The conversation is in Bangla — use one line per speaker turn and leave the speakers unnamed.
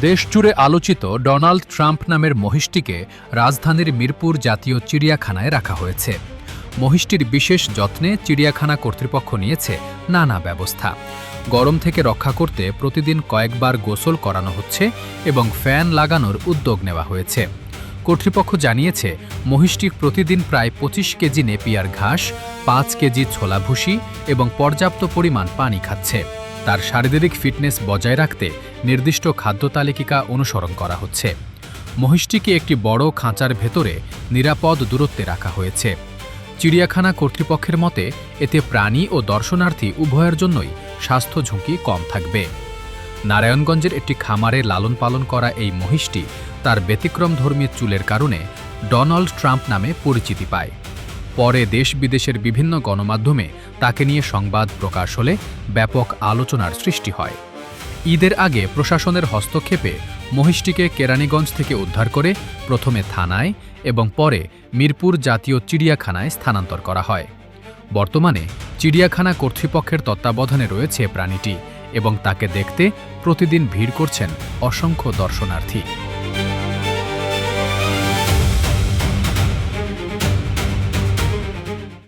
দেশজুড়ে আলোচিত ডোনাল্ড ট্রাম্প নামের মহিষটিকে রাজধানীর মিরপুর জাতীয় চিড়িয়াখানায় রাখা হয়েছে। মহিষটির বিশেষ যত্নে চিড়িয়াখানা কর্তৃপক্ষ নিয়েছে নানা ব্যবস্থা। গরম থেকে রক্ষা করতে প্রতিদিন কয়েকবার গোসল করানো হচ্ছে এবং ফ্যান লাগানোর উদ্যোগ নেওয়া হয়েছে। কর্তৃপক্ষ জানিয়েছে, মহিষটি প্রতিদিন প্রায় ২৫ কেজি নেপিয়ার ঘাস, ৫ কেজি ছোলা ভুসি এবং পর্যাপ্ত পরিমাণ পানি খাচ্ছে। তার শারীরিক ফিটনেস বজায় রাখতে নির্দিষ্ট খাদ্য তালিকা অনুসরণ করা হচ্ছে। মহিষটিকে একটি বড় খাঁচার ভেতরে নিরাপদ দূরত্বে রাখা হয়েছে। চিড়িয়াখানা কর্তৃপক্ষের মতে, এতে প্রাণী ও দর্শনার্থী উভয়ের জন্যই স্বাস্থ্য ঝুঁকি কম থাকবে। নারায়ণগঞ্জের একটি খামারে লালন পালন করা এই মহিষটি তার ব্যতিক্রমধর্মী চুলের কারণে ডোনাল্ড ট্রাম্প নামে পরিচিতি পায়। পরে দেশ বিদেশের বিভিন্ন গণমাধ্যমে তাকে নিয়ে সংবাদ প্রকাশ হলে ব্যাপক আলোচনার সৃষ্টি হয়। ঈদের আগে প্রশাসনের হস্তক্ষেপে মহিষটিকে কেরানীগঞ্জ থেকে উদ্ধার করে প্রথমে থানায় এবং পরে মিরপুর জাতীয় চিড়িয়াখানায় স্থানান্তর করা হয়। বর্তমানে চিড়িয়াখানা কর্তৃপক্ষের তত্ত্বাবধানে রয়েছে প্রাণীটি এবং তাকে দেখতে প্রতিদিন ভিড় করছেন অসংখ্য দর্শনার্থী।